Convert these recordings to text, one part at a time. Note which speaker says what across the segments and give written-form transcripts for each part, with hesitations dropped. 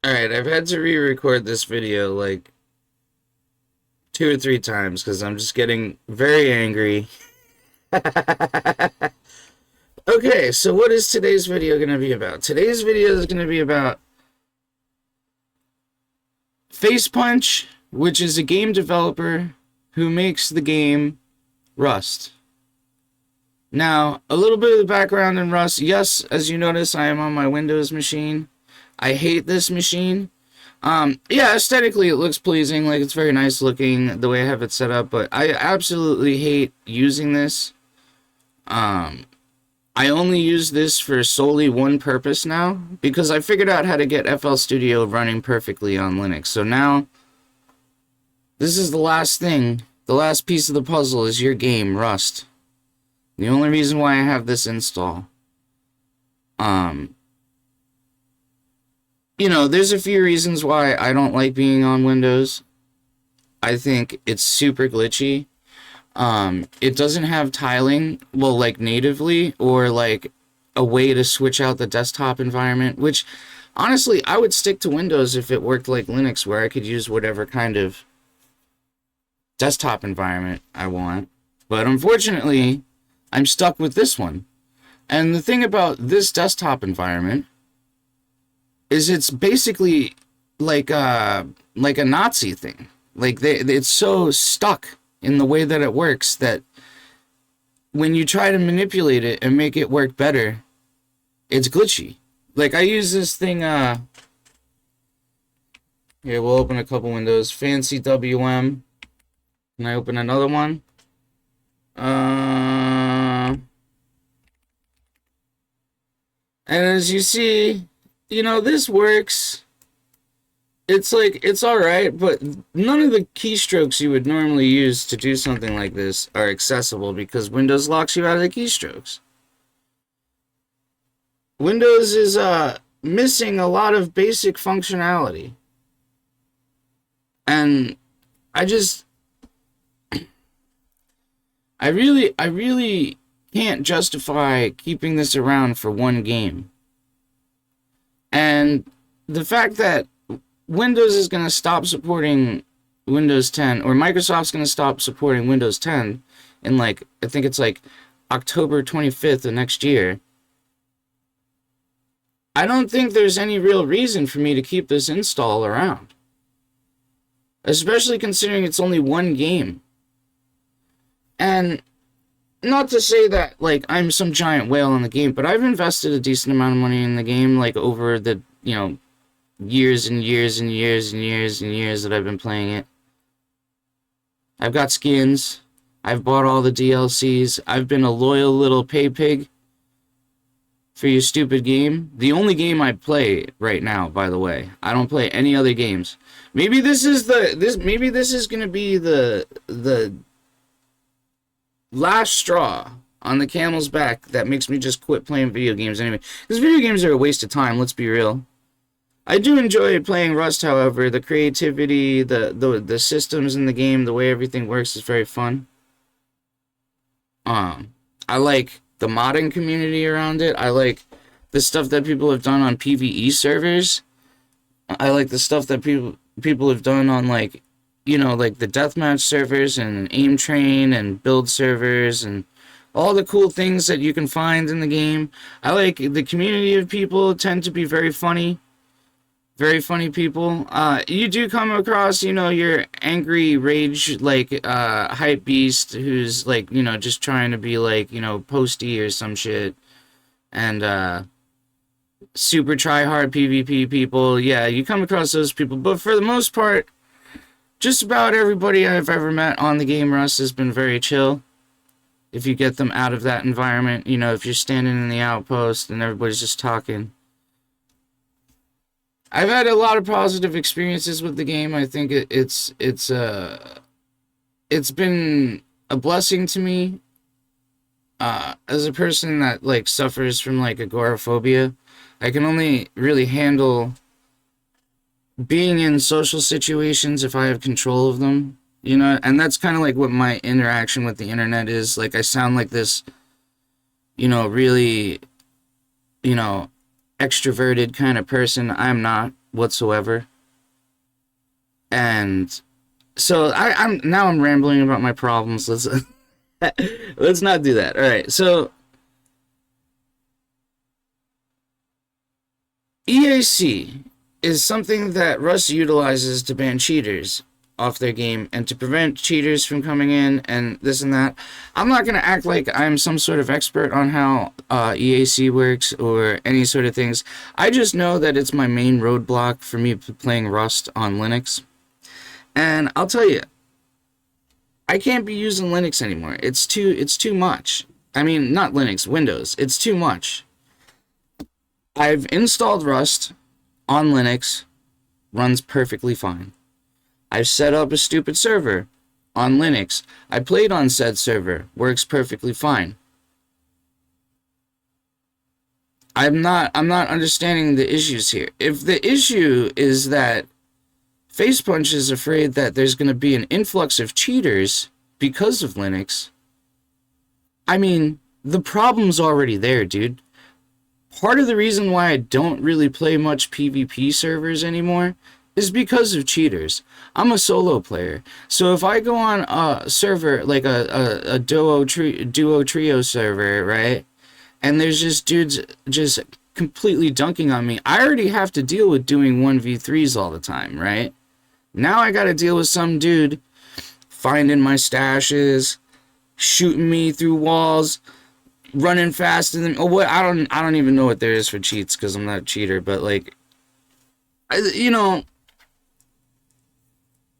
Speaker 1: Alright, I've had to re-record this video like 2 or 3 times because I'm just getting very angry. Okay, so what is today's video going to be about? Today's video is going to be about facepunch, which is a game developer who makes the game Rust. Now, a little bit of the background in Rust. Yes, as you notice, I am on my Windows machine. I hate this machine. Yeah, aesthetically it looks pleasing, like it's very nice looking the way I have it set up, but I absolutely hate using this. I only use this for solely one purpose now, because I figured out how to get FL Studio running perfectly on Linux. So now, this is the last thing, the last piece of the puzzle is your game, Rust. The only reason why I have this install. You know, there's a few reasons why I don't like being on Windows. I think it's super glitchy. It doesn't have tiling, well, like natively, or like a way to switch out the desktop environment, which, honestly, I would stick to Windows if it worked like Linux, where I could use whatever kind of desktop environment I want. But unfortunately, I'm stuck with this one. And the thing about this desktop environment is it's basically like a Nazi thing. Like it's so stuck in the way that it works that when you try to manipulate it and make it work better, it's glitchy. Like I use this thing. Here, we'll open a couple windows. Fancy WM. Can I open another one? And as you see, you know, this works. It's like, it's alright, but none of the keystrokes you would normally use to do something like this are accessible because Windows locks you out of the keystrokes. Windows is missing a lot of basic functionality. And I really can't justify keeping this around for one game. And the fact that Windows is going to stop supporting Windows 10, or Microsoft's going to stop supporting Windows 10 in, like, I think it's like October 25th of next year. I don't think there's any real reason for me to keep this install around. Especially considering it's only one game. And not to say that, like, I'm some giant whale in the game, but I've invested a decent amount of money in the game, like, over the, you know, years and years and years and years and years that I've been playing it. I've got skins. I've bought all the DLCs. I've been a loyal little pay pig for your stupid game. The only game I play right now, by the way. I don't play any other games. Maybe this is maybe this is gonna be the last straw on the camel's back that makes me just quit playing video games anyway. Because video games are a waste of time, let's be real. I do enjoy playing Rust, however. The creativity, the systems in the game, the way everything works is very fun. I like the modding community around it. I like the stuff that people have done on PvE servers. I like the stuff that people have done on, like, you know, like the deathmatch servers and aim train and build servers and all the cool things that you can find in the game. I like the community of people tend to be very funny people. You do come across, you know, your angry rage, like, hype beast who's, like, you know, just trying to be, like, you know, posty or some shit. And, super try-hard PvP people. Yeah, you come across those people. But for the most part, just about everybody I've ever met on the game Rust has been very chill. If you get them out of that environment, you know, if you're standing in the outpost and everybody's just talking. I've had a lot of positive experiences with the game. I think it's been a blessing to me. As a person that, like, suffers from, like, agoraphobia, I can only really handle being in social situations if I have control of them, you know, and that's kind of like what my interaction with the internet is. Like, I sound like this, you know, really, you know, extroverted kind of person. I'm not, whatsoever. And so I'm rambling about my problems. Let's not do that. All right. So EAC is something that Rust utilizes to ban cheaters off their game and to prevent cheaters from coming in and this and that. I'm not going to act like I'm some sort of expert on how EAC works or any sort of things. I just know that it's my main roadblock for me playing Rust on Linux. And I'll tell you, I can't be using Linux anymore. It's too much. I mean, not Linux, Windows. It's too much. I've installed Rust on Linux, runs perfectly fine. I've set up a stupid server on Linux. I played on said server, works perfectly fine. I'm not understanding the issues here. If the issue is that facepunch is afraid that there's going to be an influx of cheaters because of Linux, I mean, the problem's already there, dude. Part of the reason why I don't really play much PvP servers anymore is because of cheaters. I'm a solo player, so if I go on a server like a duo trio server, right, and there's just dudes just completely dunking on me, I already have to deal with doing 1v3s all the time, right? Now I gotta deal with some dude finding my stashes, shooting me through walls, running faster than what I don't even know what there is for cheats because I'm not a cheater, but like, you know,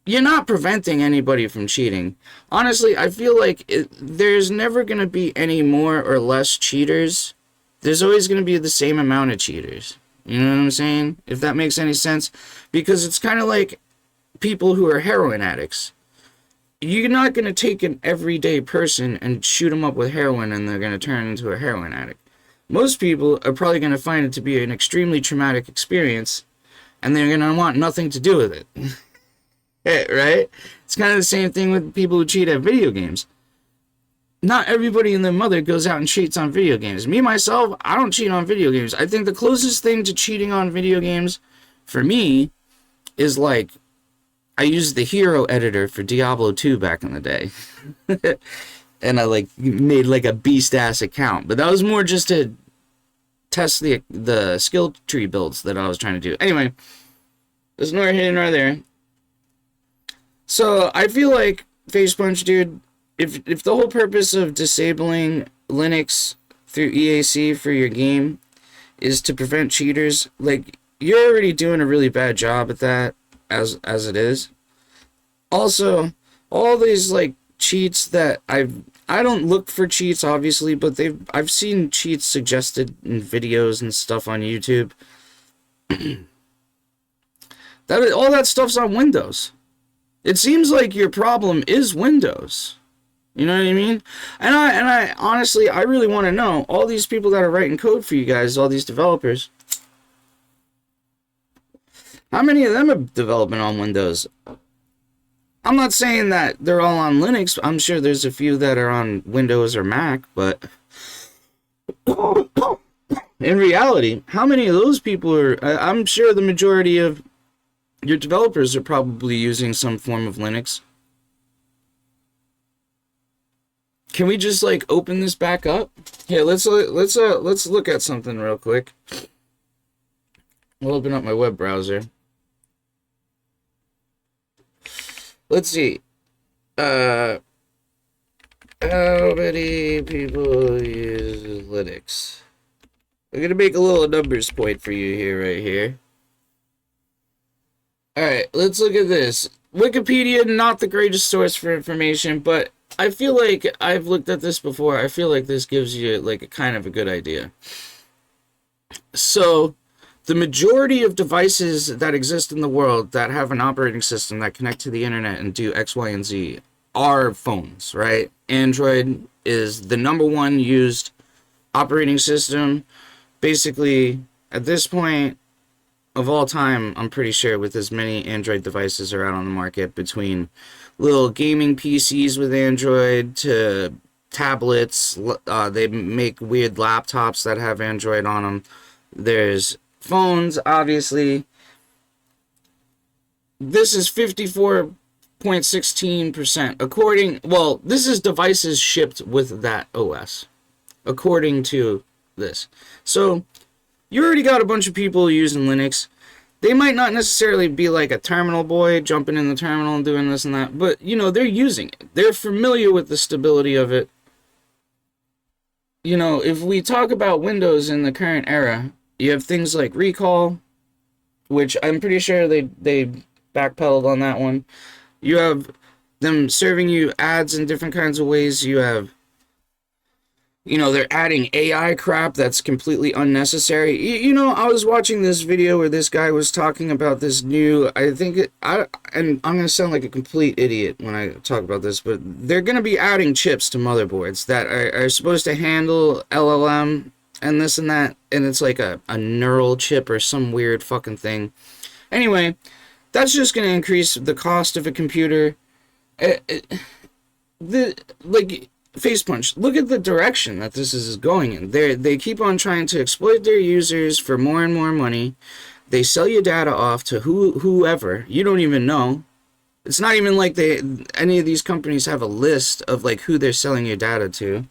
Speaker 1: you're not preventing anybody from cheating. Honestly, I feel like there's never going to be any more or less cheaters. There's always going to be the same amount of cheaters. You know what I'm saying? If that makes any sense. Because it's kind of like people who are heroin addicts. You're not going to take an everyday person and shoot them up with heroin and they're going to turn into a heroin addict. Most people are probably going to find it to be an extremely traumatic experience and they're going to want nothing to do with it. Right? It's kind of the same thing with people who cheat at video games. Not everybody and their mother goes out and cheats on video games. Me, myself, I don't cheat on video games. I think the closest thing to cheating on video games for me is like, I used the hero editor for Diablo 2 back in the day. And I like made like a beast-ass account. But that was more just to test the skill tree builds that I was trying to do. Anyway, there's nor here nor there. So I feel like facepunch, dude, if the whole purpose of disabling Linux through EAC for your game is to prevent cheaters, like, you're already doing a really bad job at that as it is. Also, all these like cheats that I don't look for cheats obviously, but I've seen cheats suggested in videos and stuff on YouTube. All that stuff's on Windows. It seems like your problem is Windows. You know what I mean? And I honestly, I really want to know, all these people that are writing code for you guys, all these developers, how many of them are developing on Windows? I'm not saying that they're all on Linux. I'm sure there's a few that are on Windows or Mac, but in reality, how many of those people are... I'm sure the majority of your developers are probably using some form of Linux. Can we just like open this back up? Here, let's look at something real quick. I'll open up my web browser. Let's see. How many people use Linux? I'm gonna make a little numbers point for you here, right here. Alright, let's look at this. Wikipedia, not the greatest source for information, but I feel like I've looked at this before. I feel like this gives you like a kind of a good idea. So, the majority of devices that exist in the world that have an operating system that connect to the internet and do X, Y, and Z are phones, right? Android is the #1 used operating system. Basically, at this point of all time, I'm pretty sure, with as many Android devices are out on the market, between little gaming PCs with Android to tablets. They make weird laptops that have Android on them. There's phones, obviously, This is 54.16% according, well, this is devices shipped with that OS, according to this. So, you already got a bunch of people using Linux. They might not necessarily be like a terminal boy jumping in the terminal and doing this and that, but, you know, they're using it. They're familiar with the stability of it. You know, if we talk about Windows in the current era, you have things like recall, which I'm pretty sure they backpedaled on that one. You have them serving you ads in different kinds of ways. You have, you know, they're adding AI crap that's completely unnecessary. You know, I was watching this video where this guy was talking about this new, and I'm going to sound like a complete idiot when I talk about this, but they're going to be adding chips to motherboards that are supposed to handle LLM and this and that, and it's like a neural chip or some weird fucking thing. Anyway, that's just going to increase the cost of a computer. Like, facepunch, look at the direction that this is going in. They keep on trying to exploit their users for more and more money. They sell your data off to whoever. You don't even know. It's not even like any of these companies have a list of like who they're selling your data to.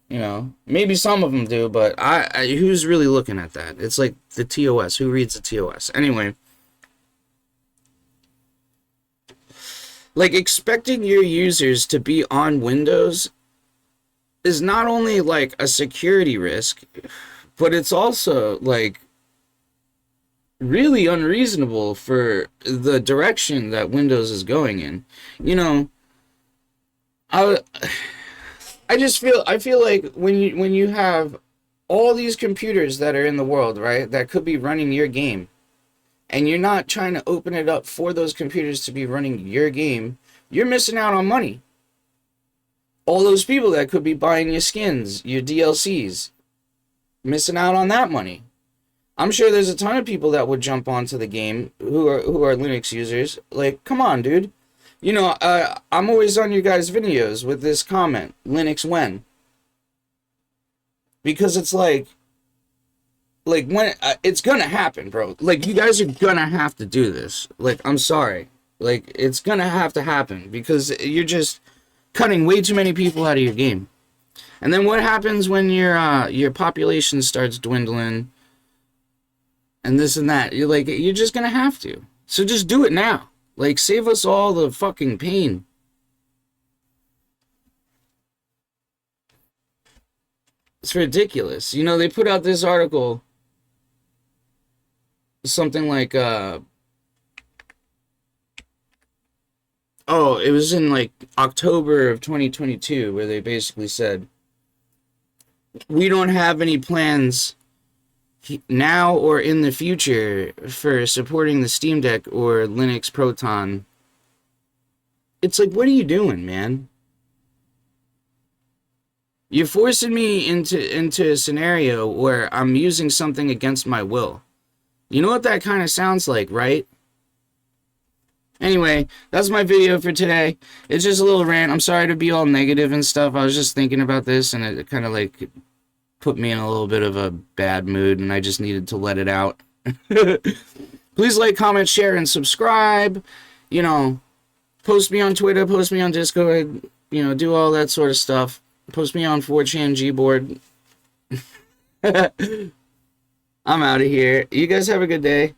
Speaker 1: You know, maybe some of them do, but who's really looking at that? It's like the TOS. Who reads the TOS? Anyway, like expecting your users to be on Windows is not only like a security risk, but it's also like really unreasonable for the direction that Windows is going in. You know, I feel like when you have all these computers that are in the world, right, that could be running your game, and you're not trying to open it up for those computers to be running your game, you're missing out on money. All those people that could be buying your skins, your DLCs, missing out on that money. I'm sure there's a ton of people that would jump onto the game who are Linux users. Like, come on, dude. You know, I'm always on your guys' videos with this comment, Linux when? Because it's like when it's gonna happen, bro. Like, you guys are gonna have to do this. Like, I'm sorry. Like, it's gonna have to happen because you're just cutting way too many people out of your game. And then what happens when your population starts dwindling and this and that? You're just gonna have to. So just do it now. Like, save us all the fucking pain. It's ridiculous. You know, they put out this article, something like oh, it was in like October of 2022, where they basically said, we don't have any plans now or in the future for supporting the Steam Deck or Linux Proton. It's like, what are you doing, man? You're forcing me into a scenario where I'm using something against my will. You know what that kind of sounds like, right? Anyway, that's my video for today. It's just a little rant. I'm sorry to be all negative and stuff. I was just thinking about this, and it kind of like put me in a little bit of a bad mood, and I just needed to let it out. Please like, comment, share, and subscribe. You know, post me on Twitter, post me on Discord, you know, do all that sort of stuff. Post me on 4chan Gboard. I'm out of here. You guys have a good day.